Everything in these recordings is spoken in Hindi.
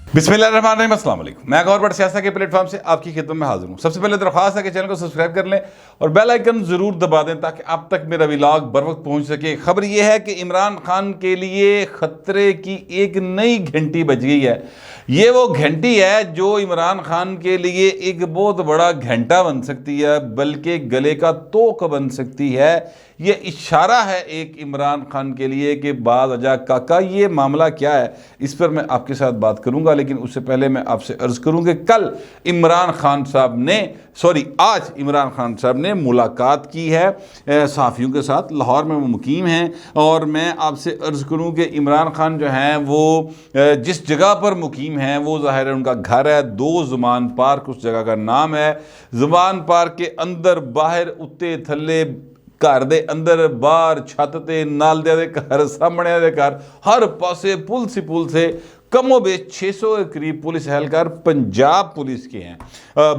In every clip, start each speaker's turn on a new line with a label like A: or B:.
A: बिस्मिल्लाहिर्रहमानिर्रहीम, अस्सलाम वालेकुम। मैं गौर बट सियासत के प्लेटफॉर्म से आपकी खिदमत में हाजिर हूँ। सबसे पहले दरख्वास्त है कि चैनल को सब्सक्राइब कर लें और बेल आइकन ज़रूर दबा दें ताकि आप तक मेरा व्लॉग बर वक्त पहुँच सके। खबर यह है कि इमरान खान के लिए ख़तरे की एक नई घंटी बज गई है। ये वो घंटी है जो इमरान खान के लिए एक बहुत बड़ा घंटा बन सकती है, बल्कि गले का तोक बन सकती है। ये इशारा है एक इमरान खान के लिए कि बाद अजा काका ये मामला क्या है, इस पर मैं आपके साथ बात करूंगा। लेकिन उससे पहले मैं आपसे अर्ज़ करूं कि कल आज इमरान खान साहब ने मुलाकात की है सहाफ़ियों के साथ। लाहौर में वो मुकीम हैं और मैं आपसे अर्ज़ करूं कि इमरान खान जो हैं वो जिस जगह पर मुकीम हैं वो ज़ाहिर है उनका घर है। 2 ज़ुबान पार्क उस जगह का नाम है। ज़ुबान पार्क के अंदर बाहर उत्ते थल्ले घर दे अंदर बाहर छत ते नालदे दे घर सामने दे घर हर पासे पुल से कमो बेश 600 के करीब पुलिस एहलकार पंजाब पुलिस के हैं।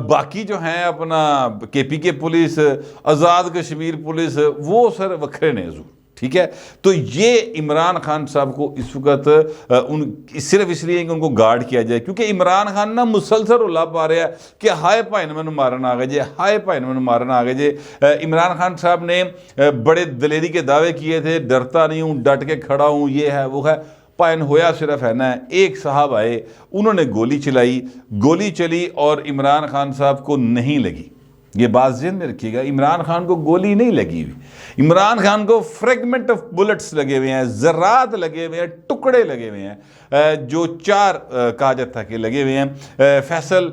A: बाकी जो हैं अपना KPK police, Azad Kashmir police, वो सर वखरे ने हजूर, ठीक है। तो ये इमरान खान साहब को इस वक्त सिर्फ इसलिए कि उनको गार्ड किया जाए, क्योंकि इमरान खान ना मुसलसल रुला पा रहा है कि हाय भाई ने मैंने मारन आ गए जे, हाय भाई ने मैंने मारन आ गए जे। इमरान खान साहब ने बड़े दलेरी के दावे किए थे, डरता नहीं हूँ, डट के खड़ा हूँ, ये है वो है। पायन होया सिर्फ है ना, एक साहब आए, उन्होंने गोली चलाई, गोली चली और इमरान खान साहब को नहीं लगी। ये बात ज़हन में रखिएगा, इमरान खान को गोली नहीं लगी हुई, इमरान खान को फ्रेगमेंट ऑफ बुलेट्स लगे हुए हैं, ज़रात लगे हुए हैं, टुकड़े लगे हुए हैं, जो 4 कहा जाता कि लगे हुए हैं। फैसल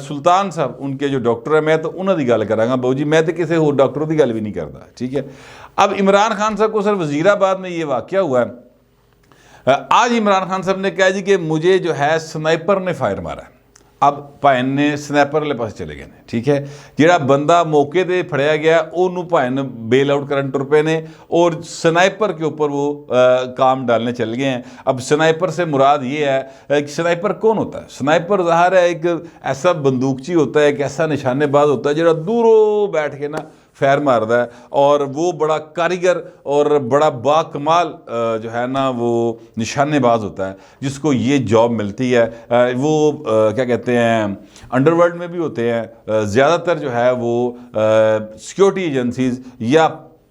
A: सुल्तान साहब उनके जो डॉक्टर है, मैं तो उन्होंने की गल करांगा बाबू जी, मैं तो किसी होर डॉक्टर की गल भी नहीं करता, ठीक है। अब इमरान खान साहब को सर वज़ीराबाद में ये वाक़या हुआ है। आज इमरान खान साहब ने कहा जी कि मुझे जो है स्नाइपर ने फायर मारा। अब भाइन ने स्नैपर वाले पास चले गए, ठीक है। जिहड़ा बंदा मौके पर फड़िया गया उन्होंने भाइन बेल आउट करन तुर पे ने और स्नाइपर के ऊपर वो काम डालने चल गए हैं। अब स्नाइपर से मुराद ये है कि स्नाइपर कौन होता है? स्नाइपर ज़ाहिर है एक ऐसा बंदूकची होता है, एक ऐसा निशानेबाज होता है जिहड़ा दूरों बैठ के ना फैर मारदा है, और वो बड़ा कारीगर और बड़ा बाकमाल जो है ना वो निशानेबाज होता है, जिसको ये जॉब मिलती है। वो क्या कहते हैं, अंडरवर्ल्ड में भी होते हैं। ज़्यादातर जो है वो सिक्योरिटी एजेंसीज़ या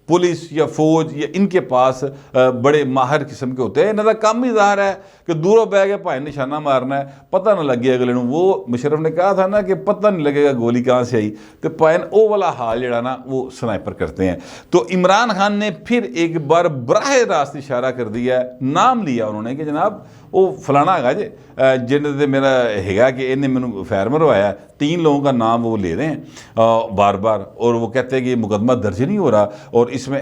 A: पुलिस या फौज या इनके पास बड़े माहिर किस्म के होते हैं। इन्हों का काम ही ज़ाहिर है कि दूरों बह के भाई निशाना मारना है, पता ना लगे अगले नूं। वो मुशर्रफ ने कहा था ना कि पता नहीं लगेगा गोली कहाँ से आई, तो भाई वो वाला हाल जड़ा ना वो स्नाइपर करते हैं। तो इमरान खान ने फिर एक बार बराह रास्त इशारा कर दिया, नाम लिया उन्होंने कि जनाब वो फलाना है जे जिन्हें मेरा है कि इन्हें मैंने फैर मरवाया। 3 लोगों का नाम वो ले रहे हैं बार बार, और वो कहते हैं कि मुकदमा दर्ज नहीं हो रहा और इसमें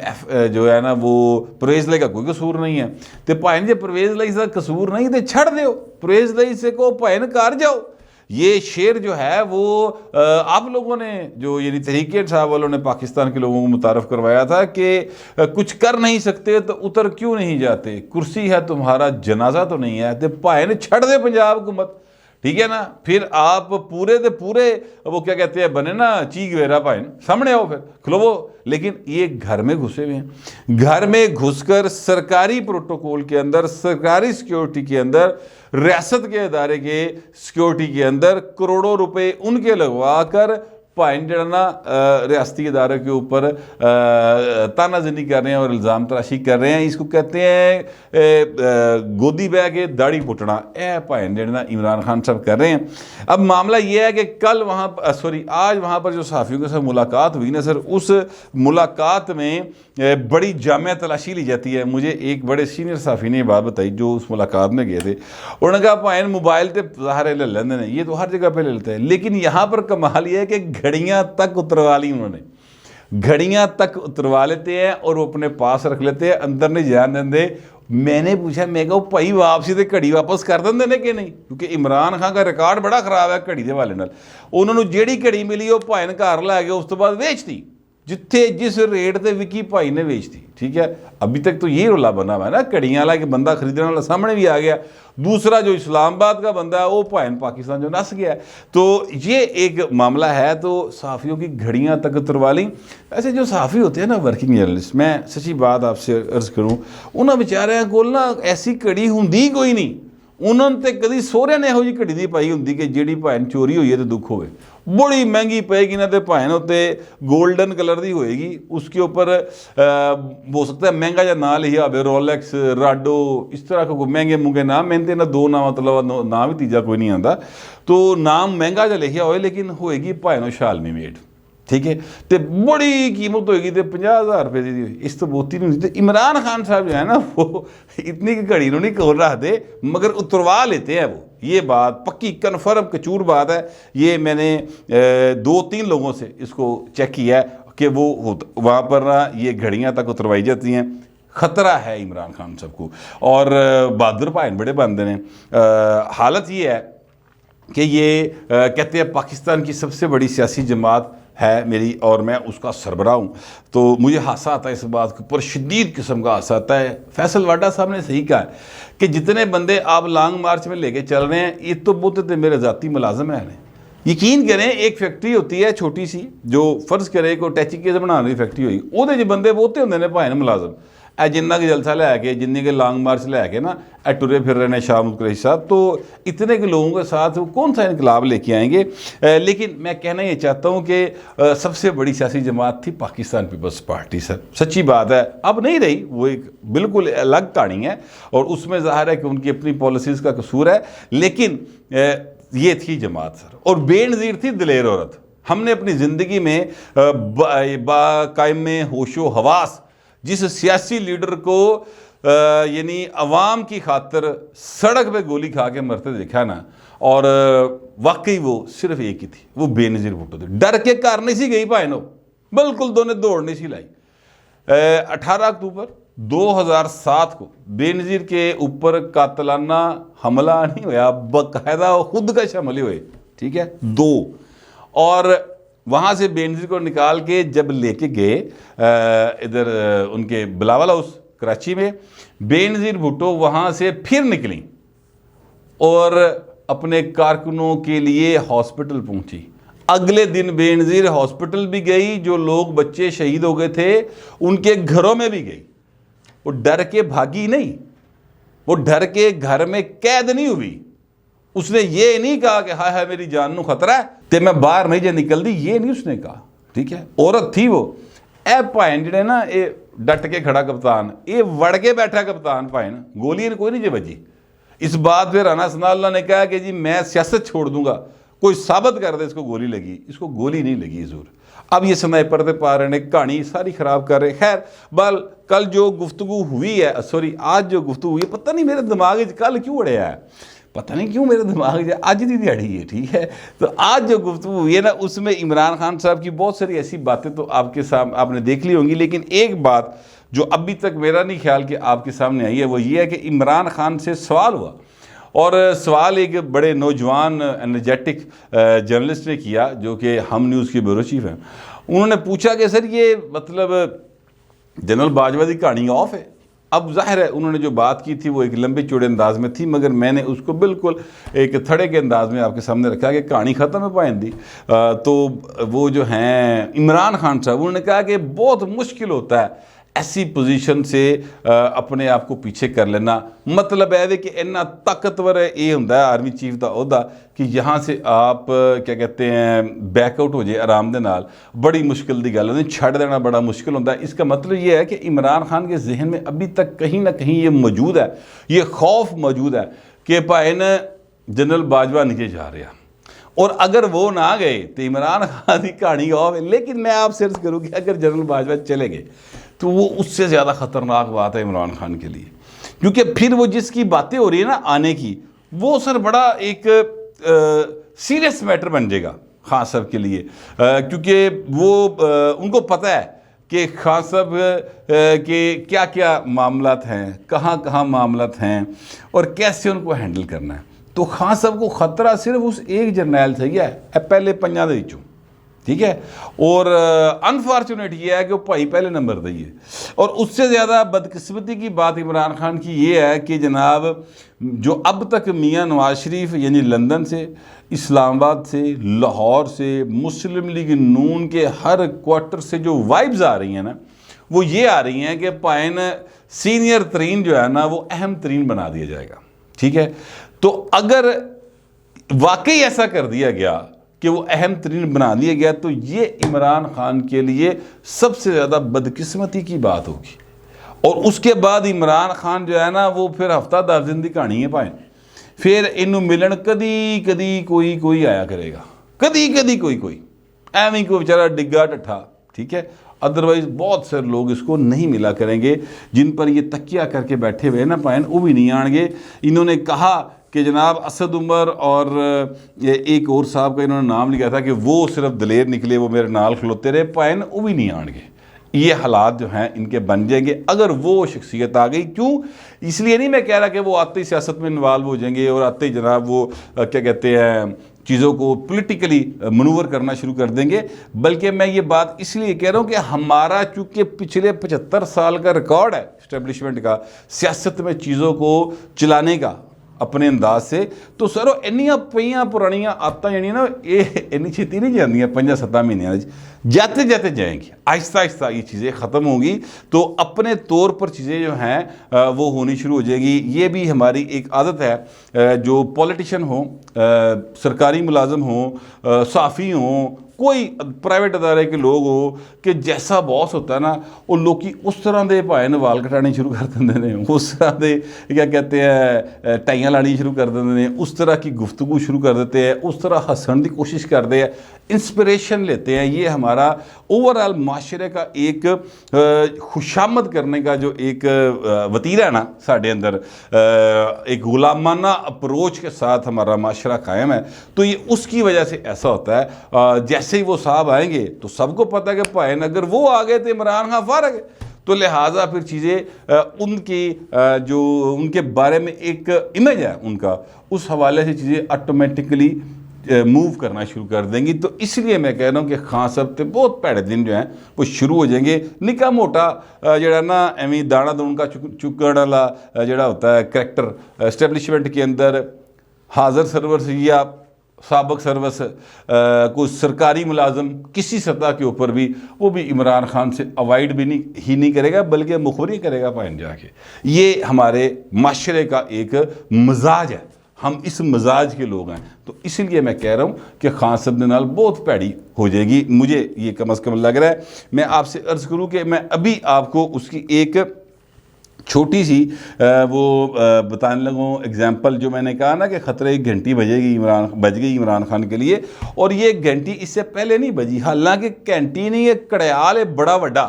A: जो है ना वो परवेज़ लाई का कोई कसूर नहीं है। तो भाई जे परवेज़ लाई का कसूर नहीं तो छड़ दो, परवेज़ लाई से को भाई कर जाओ। ये शेर जो है वो आप लोगों ने जो यानी तहरीक इंसाफ वालों ने पाकिस्तान के लोगों को मुतारफ़ करवाया था कि कुछ कर नहीं सकते तो उतर क्यों नहीं जाते, कुर्सी है तुम्हारा जनाजा तो नहीं है, तो भाई ने छड़ दे पंजाब हुकूमत, ठीक है ना। फिर आप पूरे दे पूरे वो क्या कहते हैं बने ना चीख वेरा भाई सामने आओ, फिर खिलोवो। लेकिन ये घर में घुसे हुए हैं, घर में घुसकर सरकारी प्रोटोकॉल के अंदर, सरकारी सिक्योरिटी के अंदर, रियासत के अदारे के सिक्योरिटी के अंदर करोड़ों रुपए उनके लगवा कर भाई जड़ा ना रियासती इदारे के ऊपर तानाजनी कर रहे हैं और इल्ज़ाम तराशी कर रहे हैं। इसको कहते हैं गोदी बह के दाढ़ी पुटना। यह भाई जड़े ना इमरान खान साहब कर रहे हैं। अब मामला ये है कि कल आज वहाँ पर जो सहाफ़ियों के साथ मुलाकात हुई ना सर, उस मुलाकात में बड़ी जामिया तलाशी ली जाती है। मुझे एक बड़े सीनियर सहाफ़ी ने बात बताई जो उस मुलाकात में गए थे। उन्होंने कहा भाई मोबाइल तो ज़ाहिर ले लेंदे ने, ये तो हर जगह पर ले लेते हैं, लेकिन यहाँ पर कमाल ये है कि घड़ियाँ तक उतरवा ली उन्होंने, घड़ियाँ तक उतरवा लेते हैं और वो अपने पास रख लेते हैं, अंदर नहीं जान देंगे। मैंने पूछा, मैं कहा भाई वापसी तो घड़ी वापस कर देंगे ने कि नहीं, क्योंकि इमरान खान का रिकॉर्ड बड़ा खराब है घड़ी के हवाले नाल। उन्होंने जेड़ी घड़ी मिली वो भाई ने घर लै गए, उस तो बाद वेचती जिथे जिस रेट से विकी भाई ने बेचती, ठीक है। अभी तक तो ये रोला बना हुआ है ना, घड़ियाँ वाला कि बंदा खरीदने वाला सामने भी आ गया, दूसरा जो इस्लामाबाद का बंदा है वो भाई पाकिस्तान जो नस गया। तो ये एक मामला है। तो सहाफ़ियों की घड़ियाँ तक उतरवा ली। ऐसे जो सहाफ़ी होते हैं ना, वर्किंग जर्नलिस्ट, मैं सच्ची बात आपसे अर्ज़ करूँ, उन्होंने बेचारे को ना ऐसी घड़ी होंगी कोई नहीं, ਉਹਨਾਂ ਤੇ ਕਦੀ ਸਹੁਰਿਆਂ ਨੇ ਇਹੋ ਜਿਹੀ ਘੜੀ ਦੀ ਪਾਈ ਹੁੰਦੀ ਕਿ ਜਿਹੜੀ ਭਾਵੇਂ ਚੋਰੀ ਹੋਈ ਹੈ ਤੇ ਦੁੱਖ ਹੋਵੇ, बड़ी महंगी पेगी ना, तो भाएं उत्ते गोल्डन कलर की होएगी, उसके ऊपर हो सकता है महंगा या ना लिखा हो, रोलेक्स, राडो, इस तरह का कोई महंगे मुंगे नाम, मैंने तो इन्हें दो नाम मतलब नाम ही तीजा कोई नहीं आता, तो नाम महंगा जा लिखा होए लेकिन होएगी भाएं शालनी मेड, ठीक है, तो बड़ी कीमत होएगी, तो 50,000 रुपये की, इस तो बहुती नहीं होती। तो इमरान खान साहब जो है ना वो इतनी घड़ी नहीं खोल रखते मगर उतरवा लेते हैं वो, ये बात पक्की कन्फर्म कचूर बात है। ये मैंने 2-3 लोगों से इसको चेक किया है कि वो वहाँ पर ना ये घड़ियाँ तक उतरवाई जाती हैं। ख़तरा है इमरान खान साहब को, और बहादुर भाई बड़े बंदे ने। हालत ये है कि ये कहते हैं पाकिस्तान की सबसे बड़ी सियासी जमात है मेरी, और मैं उसका सरबराह हूँ, तो मुझे हादसा आता है इस बात के ऊपर, शदीद किस्म का हादसा आता है। फैसल वाडा साहब ने सही कहा है कि जितने बंदे आप लॉन्ग मार्च में लेके चल रहे हैं ये तो बहुत थे मेरे ज़ाती मुलाजम हैं। यकीन करें एक फैक्ट्री होती है छोटी सी, जो फर्ज करे को टैची केस बनाने की फैक्ट्री हुई, वो जो बंदे बहुते होंगे ने भाएं मुलाजम, ए जिन्ना के जलसा लैके जिन्नी के लॉन्ग मार्च लैके ना ए टुरे फिर रहे हैं शाह कुरैशी साहब, तो इतने के लोगों के साथ वो कौन सा इनकलाब लेके आएंगे। लेकिन मैं कहना ये चाहता हूँ कि सबसे बड़ी सियासी जमात थी पाकिस्तान पीपल्स पार्टी सर, सच्ची बात है, अब नहीं रही, वो एक बिल्कुल अलग कहानी है, और उसमें ज़ाहिर है कि उनकी अपनी पॉलिसीज़ का कसूर है, लेकिन ये थी जमात सर, और बेनज़ीर थी दिलेर औरत। हमने अपनी ज़िंदगी में बाकायम होशो हवास जिस सियासी लीडर को यानी अवाम की खातर सड़क पे गोली खा के मरते देखा ना, और वाकई वो सिर्फ एक ही थी, वो बेनज़ीर भुट्टो थी। डर के घर नहीं सी गई भाई नो, बिल्कुल दोनों दौड़ नहीं सी लाई। 18 अक्टूबर 2007 को बेनज़ीर के ऊपर कातलाना हमला नहीं होया, बाकायदा खुद का हमले हुए, ठीक है, 2, और वहाँ से बेनज़ीर को निकाल के जब लेके गए इधर उनके बिलावल हाउस कराची में, बेनज़ीर भुट्टो वहाँ से फिर निकली और अपने कारकुनों के लिए हॉस्पिटल पहुँची। अगले दिन बेनज़ीर हॉस्पिटल भी गई, जो लोग बच्चे शहीद हो गए थे उनके घरों में भी गई। वो डर के भागी नहीं, वो डर के घर में कैद नहीं हुई, उसने ये नहीं कहा कि हाय हाय मेरी जान नू खतरा है ते मैं बाहर नहीं जा निकल दी, ये नहीं उसने कहा, ठीक है। औरत थी वो। ए भाएं जड़े ना ये डट के खड़ा कप्तान, ये वड़ के बैठा कप्तान भाएं, गोली कोई नहीं जे बजी। इस बात पे राना सनाउल्लाह ने कहा कि जी मैं सियासत छोड़ दूंगा, कोई साबित कर दे इसको गोली लगी, इसको गोली नहीं लगी ज़रूर। अब ये स्नाइपर पे पा रहे हैं, कहानी सारी ख़राब कर रहे। खैर बल कल जो गुफ्तगू हुई है, सॉरी आज जो गुफ्तगू हुई है, पता नहीं मेरे दिमाग कल क्यों उड़िया है, पता नहीं क्यों मेरे दिमाग में आज की दिहाड़ी है, ठीक है। तो आज जो गुफ्तगू हुई है ना, उसमें इमरान खान साहब की बहुत सारी ऐसी बातें तो आपके सामने आपने देख ली होंगी, लेकिन एक बात जो अभी तक मेरा नहीं ख्याल कि आपके सामने आई है, वो ये है कि इमरान खान से सवाल हुआ, और सवाल एक बड़े नौजवान एनर्जेटिक जर्नलिस्ट ने किया जो कि हम न्यूज़ के ब्यूरो चीफ हैं। उन्होंने पूछा कि सर ये मतलब जनरल बाजवा की कहानी ऑफ है। अब जाहिर है उन्होंने जो बात की थी वो एक लंबे चौड़े अंदाज में थी, मगर मैंने उसको बिल्कुल एक थड़े के अंदाज में आपके सामने रखा कि कहानी ख़त्म है पाइंदी। तो वो जो हैं इमरान खान साहब, उन्होंने कहा कि बहुत मुश्किल होता है ऐसी पोजीशन से अपने आप को पीछे कर लेना। मतलब है कि इन्ना ताकतवर ये होंदा है आर्मी चीफ का ओहदा कि यहाँ से आप क्या कहते हैं बैकआउट हो जाए आराम दे नाल, बड़ी मुश्किल की गल है, छड़ देना बड़ा मुश्किल होता है। इसका मतलब ये है कि इमरान खान के जहन में अभी तक कहीं ना कहीं ये मौजूद है, ये खौफ मौजूद है कि भाई न जनरल बाजवा नीचे जा रहा, और अगर वो ना गए तो इमरान खान की कहानी ऑफ है। लेकिन मैं आपसे अर्ज करूँ कि अगर जनरल बाजवा चले गए तो वो उससे ज़्यादा ख़तरनाक बात है इमरान खान के लिए, क्योंकि फिर वो जिसकी बातें हो रही है ना आने की, वो सर बड़ा एक सीरियस मैटर बन जाएगा खान साहब के लिए, क्योंकि वो उनको पता है कि खान साहब के क्या क्या मामलात हैं, कहाँ कहाँ मामलात हैं, और कैसे उनको हैंडल करना है। तो खान साहब को ख़तरा सिर्फ उस एक जरनैल से ही है, पहले पंजा दे विचों, ठीक है। और अनफॉर्चुनेट ये है कि वो भाई पहले नंबर दी है। और उससे ज़्यादा बदकिस्मती की बात इमरान खान की ये है कि जनाब जो अब तक मियाँ नवाज शरीफ यानी लंदन से, इस्लामाबाद से, लाहौर से, मुस्लिम लीग नून के हर क्वार्टर से जो वाइब्स आ रही हैं ना, वो ये आ रही हैं कि पाइन सीनियर तरीन जो है ना वो अहम तरीन बना दिया जाएगा, ठीक है। तो अगर वाकई ऐसा कर दिया गया कि वो अहम तरीन बना दिया गया, तो ये इमरान खान के लिए सबसे ज़्यादा बदकिस्मती की बात होगी। और उसके बाद इमरान खान जो है ना, वो फिर हफ्ता 10 दिन की कहानी है भाई, फिर इनू मिलन कदी कदी कोई आया करेगा, कदी कदी कोई एवं कोई बेचारा डिग्गा टट्ठा, ठीक है। अदरवाइज बहुत सारे लोग इसको नहीं मिला करेंगे, जिन पर ये तकिया करके बैठे हुए हैं ना पायन, वो भी नहीं आएंगे। इन्होंने कहा कि जनाब असद उमर और एक और साहब का इन्होंने नाम लिखा था कि वो सिर्फ दलेर निकले, वो मेरे नाल खलोते रहे, पायन वो भी नहीं आएंगे। ये हालात जो हैं इनके बन जाएंगे अगर वो शख्सियत आ गई। क्यों? इसलिए नहीं मैं कह रहा कि वो आते ही सियासत में इन्वॉल्व हो जाएंगे और आते ही जनाब वो क्या कहते हैं चीज़ों को पॉलिटिकली मनूवर करना शुरू कर देंगे, बल्कि मैं ये बात इसलिए कह रहा हूँ कि हमारा चूँकि पिछले 75 साल का रिकॉर्ड है इस्टेब्लिशमेंट का सियासत में चीज़ों को चलाने का अपने अंदाज से, तो सरो इन्नियां पईयां पुरानियां आदतां जड़ियां ना ये इन्नी छेती नहीं जांदियां 5-7 महीनों जाते जाते जाएंगी, आहिस्ता आहिस्ता ये चीज़ें ख़त्म होंगी। तो अपने तौर पर चीज़ें जो हैं वो होनी शुरू हो जाएगी। ये भी हमारी एक आदत है, जो पॉलिटिशियन हो, सरकारी मुलाजम हो, साफ़ी हों, कोई प्राइवेट अदारे के लोग हो, कि जैसा बॉस होता है ना वो लोग उस तरह के भाएं वाल कटाने शुरू कर देंगे ने, उस तरह के क्या कहते हैं टाइयां लानी शुरू कर देंगे ने, उस तरह की गुफ्तगू शुरू कर देते हैं, उस तरह हंसने की कोशिश करते हैं, इंस्पिरेशन लेते हैं। ये हमारा ओवरऑल माशरे का एक खुशामद करने का जो एक वतीरा है ना साढ़े अंदर, एक गुलामाना अप्रोच के साथ हमारा माशरा कायम है। तो ये उसकी वजह से ऐसा होता है। जैसे ही वो साहब आएंगे तो सबको पता है कि भाई अगर वो आ गए तो इमरान खान फारग है, तो लिहाजा फिर चीज़ें उनकी जो उनके बारे में एक इमेज है उनका, उस हवाले से चीज़ें ऑटोमेटिकली मूव करना शुरू कर देंगी। तो इसलिए मैं कह रहा हूँ कि खान साहब के बहुत भैड़े दिन जो हैं वो शुरू हो जाएंगे। निका मोटा जड़ा ना एवं दाना दून का चुकण वाला जड़ा होता है करैक्टर इस्टेब्लिशमेंट के अंदर, हाजिर सर्विस या साबक सर्विस, कोई सरकारी मुलाजम किसी सतह के ऊपर भी, वो भी इमरान खान से अवॉइड भी नहीं करेगा, बल्कि मुखबरी करेगा पाइन जाके। ये हमारे माशरे का एक मजाज है, हम इस मजाज के लोग हैं। तो इसलिए मैं कह रहा हूँ कि खान साहब के नाल बहुत भैड़ी हो जाएगी, मुझे ये कम अज़ कम लग रहा है। मैं आपसे अर्ज़ करूँ कि मैं अभी आपको उसकी एक छोटी सी वो बताने लगूँ एग्जाम्पल, जो मैंने कहा ना कि ख़तरे की घंटी बज गई इमरान खान के लिए, और ये घंटी इससे पहले नहीं बजी। हालांकि घंटी नहीं, ये कड़याल है बड़ा वड्डा,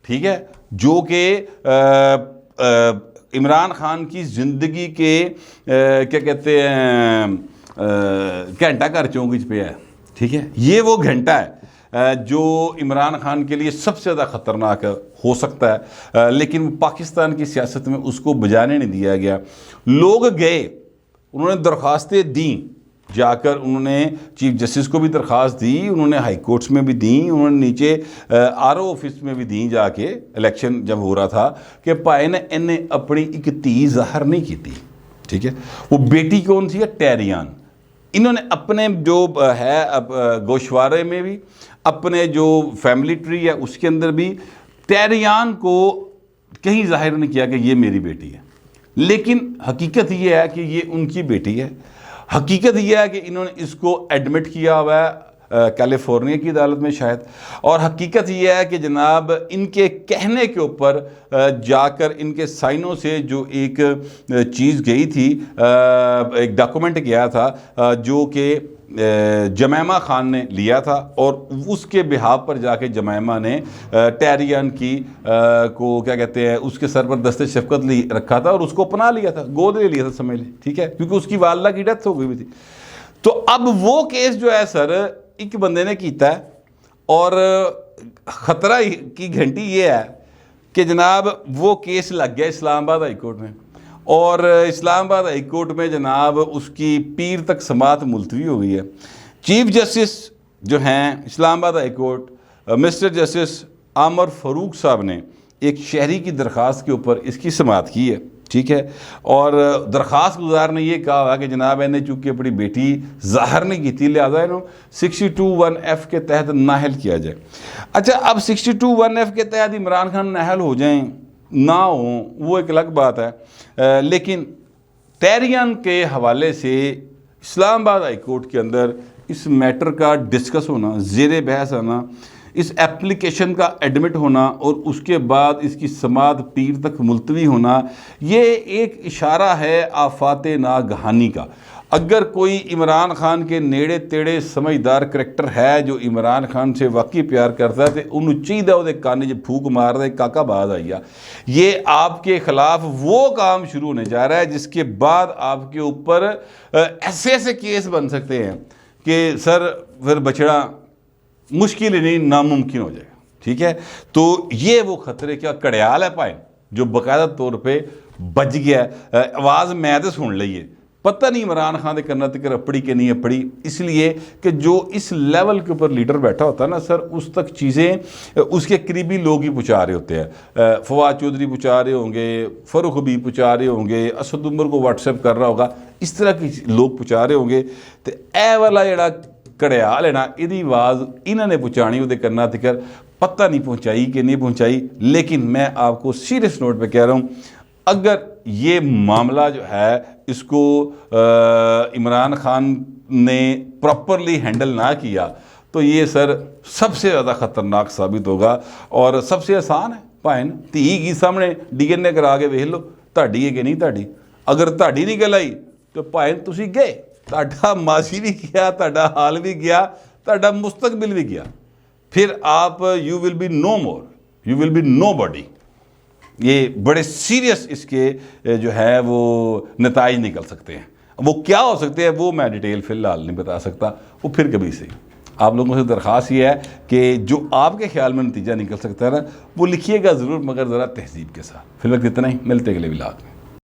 A: ठीक है, जो कि इमरान खान की ज़िंदगी के क्या कहते हैं घंटा घर चौंक पे है, ठीक है। ये वो घंटा है जो इमरान खान के लिए सबसे ज़्यादा ख़तरनाक हो सकता है, लेकिन पाकिस्तान की सियासत में उसको बजाने नहीं दिया गया। लोग गए, उन्होंने दरख्वास्तें दी, जाकर उन्होंने चीफ जस्टिस को भी दरख्वास्त दी, उन्होंने हाई कोर्ट्स में भी दी, उन्होंने नीचे आरओ ऑफिस में भी दी जाके, इलेक्शन जब हो रहा था, कि भाई ने इन्हें अपनी एक धी ज़ाहिर नहीं की थी, ठीक है। वो बेटी कौन सी है? टैरियान। इन्होंने अपने जो है अब गोशवारे में भी, अपने जो फैमिली ट्री है उसके अंदर भी टैरियान को कहीं जाहिर नहीं किया कि ये मेरी बेटी है, लेकिन हकीकत ये है कि ये उनकी बेटी है। हकीकत यह है कि इन्होंने इसको एडमिट किया हुआ है कैलिफोर्निया की अदालत में शायद, और हकीकत यह है कि जनाब इनके कहने के ऊपर जाकर इनके साइनों से जो एक चीज़ गई थी, एक डॉक्यूमेंट गया था जो कि जमैमा खान ने लिया था, और उसके बिहाव पर जाके जमैमा ने टैरियन की को क्या कहते हैं उसके सर पर दस्ते शफकत रखा था और उसको अपना लिया था, गोद ले लिया था समझ लें, ठीक है, क्योंकि उसकी वालदा की डेथ हो गई थी। तो अब वो केस जो है सर एक बंदे ने कीता है, और ख़तरा की घंटी ये है कि जनाब वो केस लग गया इस्लामाबाद हाई कोर्ट में, और इस्लामाबाद हाई कोर्ट में जनाब उसकी पीर तक समाअत मुलतवी हो गई है। चीफ जस्टिस जो हैं Islamabad high court mister justice आमर फ़ारूक साहब ने एक शहरी की दरख्वास्त के ऊपर इसकी समाअत की है, ठीक है, और दरख्वास्त गुजार ने ये कहा कि जनाब इन्हें चूँकि अपनी बेटी ज़ाहिर नहीं की थी, लिहाजा इन्हों 62(1)(f) के तहत नाहल किया जाए। अच्छा, अब 62(1)(f) के तहत इमरान खान नाहल हो जाएं ना हो वो एक अलग बात है, लेकिन तहरियान के हवाले से इस्लामाबाद हाई कोर्ट के अंदर इस मैटर का डिस्कस होना, ज़ेर बहस आना, इस एप्लीकेशन का एडमिट होना और उसके बाद इसकी समाअत पीर तक मुलतवी होना, ये एक इशारा है आफात नागहानी का। अगर कोई इमरान खान के नेड़े तेड़े समझदार करैक्टर है जो इमरान खान से वाकई प्यार करता है तो उन्होंने चाहिए वो काने च फूक मार दे, काका बाज आइया। ये आपके खिलाफ वो काम शुरू होने जा रहा है जिसके बाद आपके ऊपर ऐसे ऐसे केस बन सकते हैं कि सर फिर बछड़ा मुश्किल ही नहीं नामुमकिन हो जाएगा। ठीक है, तो ये वो खतरे का कड़याल है भाई जो बाकायदा तौर पे बच गया। आवाज़ मैं तो सुन ली है, पता नहीं इमरान खान के करना तक अपड़ी के नहीं अपड़ी, इसलिए कि जो इस लेवल के ऊपर लीडर बैठा होता है ना सर, उस तक चीज़ें उसके करीबी लोग ही पहुँचा रहे होते हैं। फवाद चौधरी पहुँचा रहे होंगे, फ़ारूक हबीब पहुँचा रहे होंगे, असद उमर को व्हाट्सएप कर रहा होगा, इस तरह के लोग पहुँचा रहे होंगे। तो ए वाला जड़ा घड़ियाल है ना, इहदी आवाज़ इन्होंने पहुँचानी वो करना तक पता नहीं पहुँचाई कि नहीं पहुँचाई। लेकिन मैं आपको सीरियस नोट पे कह रहा हूँ, अगर ये मामला जो है इसको इमरान खान ने प्रॉपरली हैंडल ना किया तो ये सर सबसे ज़्यादा ख़तरनाक साबित होगा। और सबसे आसान है भाई धी की सामने DNA करा के वेख लो ताड़ी है कि नहीं ताड़ी। अगर ताड़ी निकल आई तो भाई तुसी गए, ताड़ा मासी भी गया, ताड़ा हाल भी गया, ताड़ा मुस्तकबिल भी गया, फिर आप you will be no more, you will be nobody. ये बड़े सीरियस इसके जो है वो नताइज निकल सकते हैं। वो क्या हो सकते हैं वो मैं डिटेल फ़िलहाल नहीं बता सकता, वो फिर कभी से। आप लोगों से दरख्वास्त ये है कि जो आपके ख्याल में नतीजा निकल सकता है ना वो लिखिएगा ज़रूर, मगर ज़रा तहज़ीब के साथ। फिलहाल इतना ही, मिलते अगले व्लॉग में।